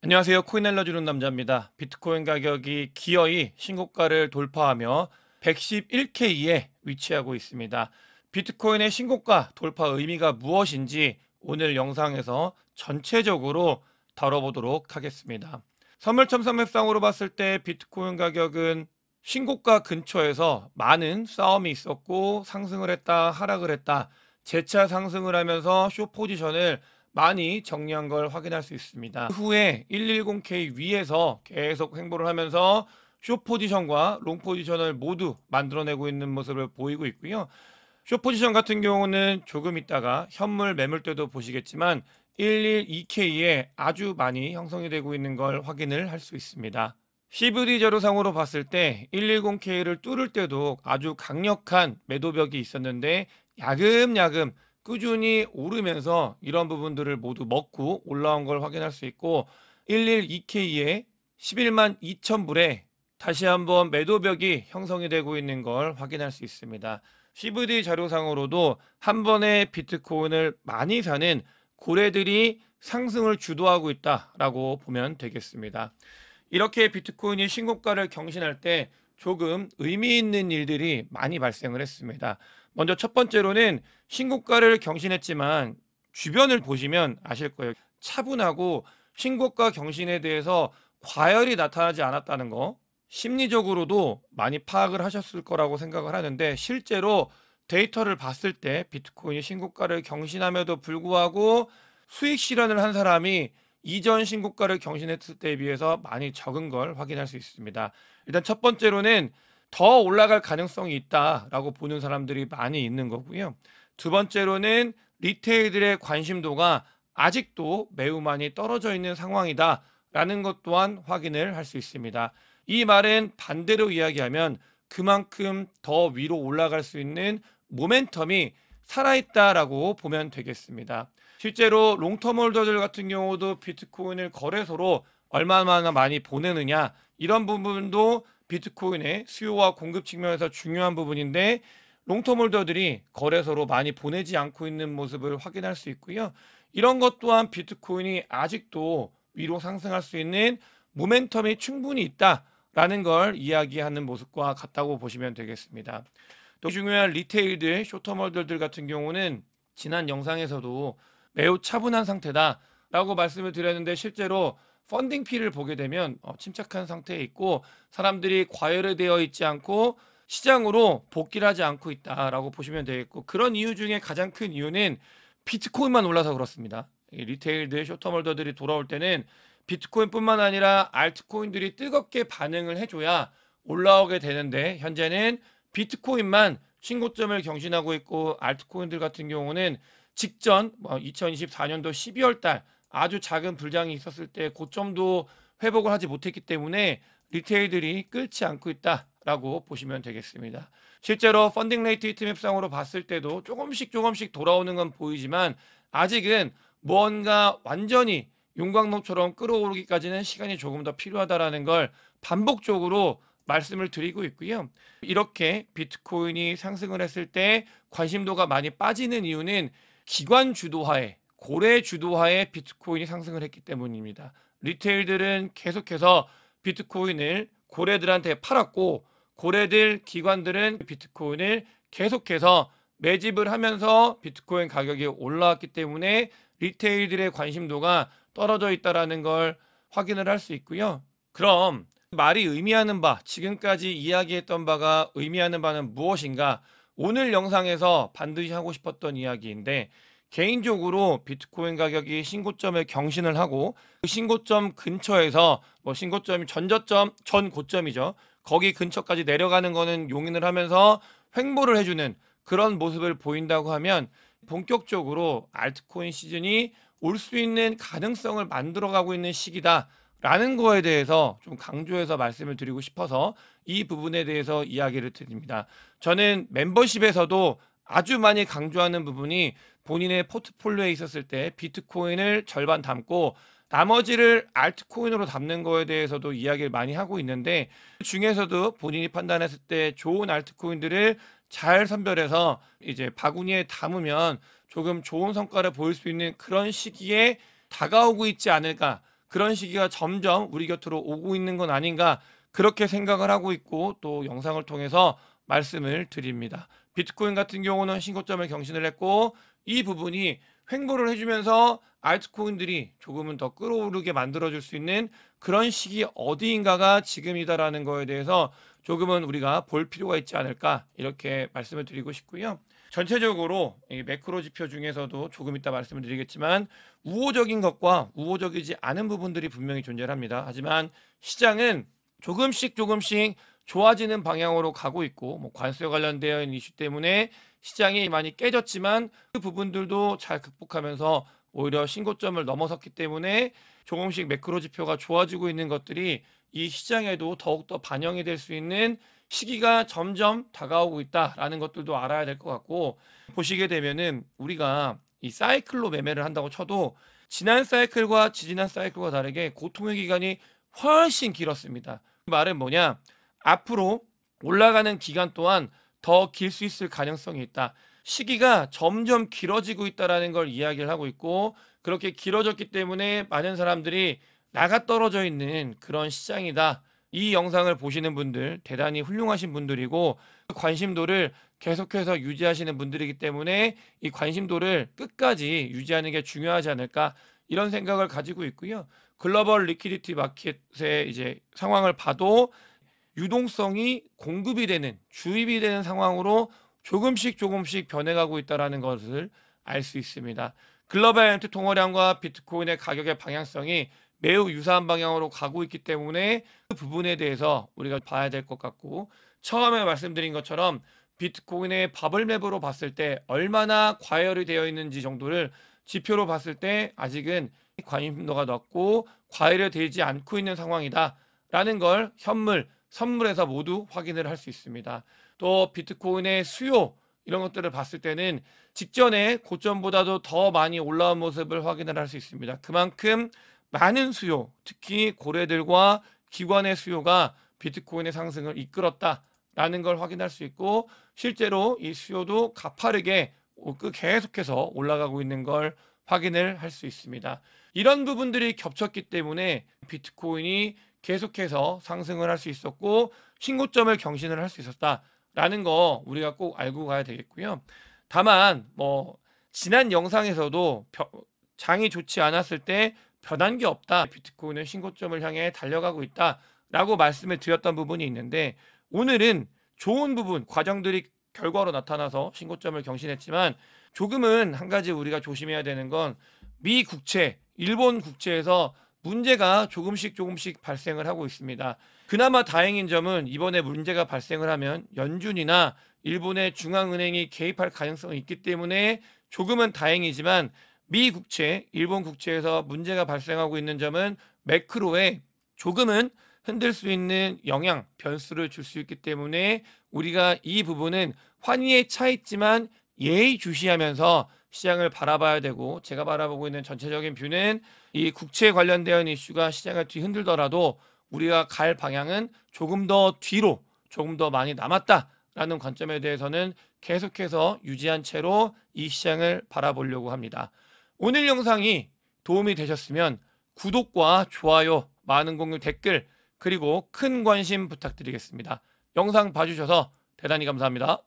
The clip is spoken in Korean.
안녕하세요. 코인 알려주는 남자입니다. 비트코인 가격이 기어이 신고가를 돌파하며 111K에 위치하고 있습니다. 비트코인의 신고가 돌파 의미가 무엇인지 오늘 영상에서 전체적으로 다뤄보도록 하겠습니다. 선물첨삼앱상으로 봤을 때 비트코인 가격은 신고가 근처에서 많은 싸움이 있었고 상승을 했다 하락을 했다 재차 상승을 하면서 숏 포지션을 많이 정리한 걸 확인할 수 있습니다. 그 후에 110K 위에서 계속 횡보를 하면서 숏 포지션과 롱 포지션을 모두 만들어내고 있는 모습을 보이고 있고요. 숏 포지션 같은 경우는 조금 있다가 현물 매물대도 보시겠지만 112K에 아주 많이 형성이 되고 있는 걸 확인을 할 수 있습니다. CVD 자료상으로 봤을 때 110K를 뚫을 때도 아주 강력한 매도벽이 있었는데 야금야금 꾸준히 오르면서 이런 부분들을 모두 먹고 올라온 걸 확인할 수 있고 112K에 11만 2천 불에 다시 한번 매도벽이 형성이 되고 있는 걸 확인할 수 있습니다. CVD 자료상으로도 한 번에 비트코인을 많이 사는 고래들이 상승을 주도하고 있다라고 보면 되겠습니다. 이렇게 비트코인이 신고가를 경신할 때 조금 의미 있는 일들이 많이 발생을 했습니다. 먼저 첫 번째로는 신고가를 경신했지만 주변을 보시면 아실 거예요. 차분하고 신고가 경신에 대해서 과열이 나타나지 않았다는 거 심리적으로도 많이 파악을 하셨을 거라고 생각을 하는데 실제로 데이터를 봤을 때 비트코인이 신고가를 경신함에도 불구하고 수익 실현을 한 사람이 이전 신고가를 경신했을 때에 비해서 많이 적은 걸 확인할 수 있습니다. 일단 첫 번째로는 더 올라갈 가능성이 있다라고 보는 사람들이 많이 있는 거고요. 두 번째로는 리테일들의 관심도가 아직도 매우 많이 떨어져 있는 상황이다라는 것 또한 확인을 할 수 있습니다. 이 말은 반대로 이야기하면 그만큼 더 위로 올라갈 수 있는 모멘텀이 살아있다라고 보면 되겠습니다. 실제로 롱텀 홀더들 같은 경우도 비트코인을 거래소로 얼마나 많이 보내느냐 이런 부분도 비트코인의 수요와 공급 측면에서 중요한 부분인데 롱텀 홀더들이 거래소로 많이 보내지 않고 있는 모습을 확인할 수 있고요. 이런 것 또한 비트코인이 아직도 위로 상승할 수 있는 모멘텀이 충분히 있다라는 걸 이야기하는 모습과 같다고 보시면 되겠습니다. 또 중요한 리테일들, 쇼텀 홀더들 같은 경우는 지난 영상에서도 매우 차분한 상태다라고 말씀을 드렸는데 실제로 펀딩 피를 보게 되면 침착한 상태에 있고 사람들이 과열되어 있지 않고 시장으로 복귀를 하지 않고 있다라고 보시면 되겠고 그런 이유 중에 가장 큰 이유는 비트코인만 올라서 그렇습니다. 리테일들, 쇼텀홀더들이 돌아올 때는 비트코인뿐만 아니라 알트코인들이 뜨겁게 반응을 해줘야 올라오게 되는데 현재는 비트코인만 신고점을 경신하고 있고 알트코인들 같은 경우는 직전 2024년도 12월 달 아주 작은 불장이 있었을 때 고점도 회복을 하지 못했기 때문에 리테일들이 끓지 않고 있다라고 보시면 되겠습니다. 실제로 펀딩 레이트 히트맵상으로 봤을 때도 조금씩 돌아오는 건 보이지만 아직은 뭔가 완전히 용광로처럼 끌어오르기까지는 시간이 조금 더 필요하다라는 걸 반복적으로 말씀을 드리고 있고요. 이렇게 비트코인이 상승을 했을 때 관심도가 많이 빠지는 이유는 기관 주도하에 고래 주도하에 비트코인이 상승을 했기 때문입니다. 리테일들은 계속해서 비트코인을 고래들한테 팔았고 고래들 기관들은 비트코인을 계속해서 매집을 하면서 비트코인 가격이 올라왔기 때문에 리테일들의 관심도가 떨어져 있다라는 걸 확인을 할 수 있고요. 그럼 말이 의미하는 바, 지금까지 이야기했던 바가 의미하는 바는 무엇인가? 오늘 영상에서 반드시 하고 싶었던 이야기인데 개인적으로 비트코인 가격이 신고점을 경신을 하고 그 신고점 근처에서 신고점이 전 고점이죠. 거기 근처까지 내려가는 거는 용인을 하면서 횡보를 해주는 그런 모습을 보인다고 하면 본격적으로 알트코인 시즌이 올 수 있는 가능성을 만들어가고 있는 시기다라는 거에 대해서 좀 강조해서 말씀을 드리고 싶어서 이 부분에 대해서 이야기를 드립니다. 저는 멤버십에서도 아주 많이 강조하는 부분이 본인의 포트폴리오에 있었을 때 비트코인을 절반 담고 나머지를 알트코인으로 담는 거에 대해서도 이야기를 많이 하고 있는데 그 중에서도 본인이 판단했을 때 좋은 알트코인들을 잘 선별해서 이제 바구니에 담으면 조금 좋은 성과를 보일 수 있는 그런 시기에 다가오고 있지 않을까 그런 시기가 점점 우리 곁으로 오고 있는 건 아닌가 그렇게 생각을 하고 있고 또 영상을 통해서 말씀을 드립니다. 비트코인 같은 경우는 신고점을 경신을 했고 이 부분이 횡보를 해주면서 알트코인들이 조금은 더 끌어오르게 만들어줄 수 있는 그런 시기 어디인가가 지금이다라는 거에 대해서 조금은 우리가 볼 필요가 있지 않을까 이렇게 말씀을 드리고 싶고요. 전체적으로 이 매크로 지표 중에서도 조금 이따 말씀을 드리겠지만 우호적인 것과 우호적이지 않은 부분들이 분명히 존재합니다. 하지만 시장은 조금씩 좋아지는 방향으로 가고 있고 뭐 관세 관련된 이슈 때문에 시장이 많이 깨졌지만 그 부분들도 잘 극복하면서 오히려 신고점을 넘어섰기 때문에 조금씩 매크로 지표가 좋아지고 있는 것들이 이 시장에도 더욱더 반영이 될 수 있는 시기가 점점 다가오고 있다라는 것들도 알아야 될 것 같고 보시게 되면은 우리가 이 사이클로 매매를 한다고 쳐도 지난 사이클과 지지난 사이클과 다르게 고통의 기간이 훨씬 길었습니다. 그 말은 뭐냐? 앞으로 올라가는 기간 또한 더 길 수 있을 가능성이 있다. 시기가 점점 길어지고 있다라는 걸 이야기를 하고 있고 그렇게 길어졌기 때문에 많은 사람들이 나가 떨어져 있는 그런 시장이다. 이 영상을 보시는 분들 대단히 훌륭하신 분들이고 관심도를 계속해서 유지하시는 분들이기 때문에 이 관심도를 끝까지 유지하는 게 중요하지 않을까 이런 생각을 가지고 있고요. 글로벌 리퀴디티 마켓의 이제 상황을 봐도 유동성이 공급이 되는 주입이 되는 상황으로 조금씩 변해가고 있다는 것을 알 수 있습니다. 글로벌 엔트 통화량과 비트코인의 가격의 방향성이 매우 유사한 방향으로 가고 있기 때문에 그 부분에 대해서 우리가 봐야 될 것 같고 처음에 말씀드린 것처럼 비트코인의 바블맵으로 봤을 때 얼마나 과열이 되어 있는지 정도를 지표로 봤을 때 아직은 관심도가 높고 과열이 되지 않고 있는 상황이다라는 걸 현물, 선물에서 모두 확인을 할 수 있습니다. 또 비트코인의 수요 이런 것들을 봤을 때는 직전에 고점보다도 더 많이 올라온 모습을 확인을 할 수 있습니다. 그만큼 많은 수요, 특히 고래들과 기관의 수요가 비트코인의 상승을 이끌었다라는 걸 확인할 수 있고 실제로 이 수요도 가파르게 계속해서 올라가고 있는 걸 확인을 할 수 있습니다. 이런 부분들이 겹쳤기 때문에 비트코인이 계속해서 상승을 할 수 있었고 신고점을 경신을 할 수 있었다라는 거 우리가 꼭 알고 가야 되겠고요. 다만 뭐 지난 영상에서도 장이 좋지 않았을 때 변한 게 없다. 비트코인은 신고점을 향해 달려가고 있다라고 말씀을 드렸던 부분이 있는데 오늘은 좋은 부분, 과정들이 결과로 나타나서 신고점을 경신했지만 조금은 한 가지 우리가 조심해야 되는 건 미 국채, 일본 국채에서 문제가 조금씩 발생을 하고 있습니다. 그나마 다행인 점은 이번에 문제가 발생을 하면 연준이나 일본의 중앙은행이 개입할 가능성이 있기 때문에 조금은 다행이지만 미 국채, 일본 국채에서 문제가 발생하고 있는 점은 매크로에 조금은 흔들 수 있는 영향, 변수를 줄 수 있기 때문에 우리가 이 부분은 환희에 차 있지만 예의주시하면서 시장을 바라봐야 되고 제가 바라보고 있는 전체적인 뷰는 이 국채에 관련된 이슈가 시장을 뒤흔들더라도 우리가 갈 방향은 조금 더 뒤로 조금 더 많이 남았다라는 관점에 대해서는 계속해서 유지한 채로 이 시장을 바라보려고 합니다. 오늘 영상이 도움이 되셨으면 구독과 좋아요, 많은 공유, 댓글 그리고 큰 관심 부탁드리겠습니다. 영상 봐주셔서 대단히 감사합니다.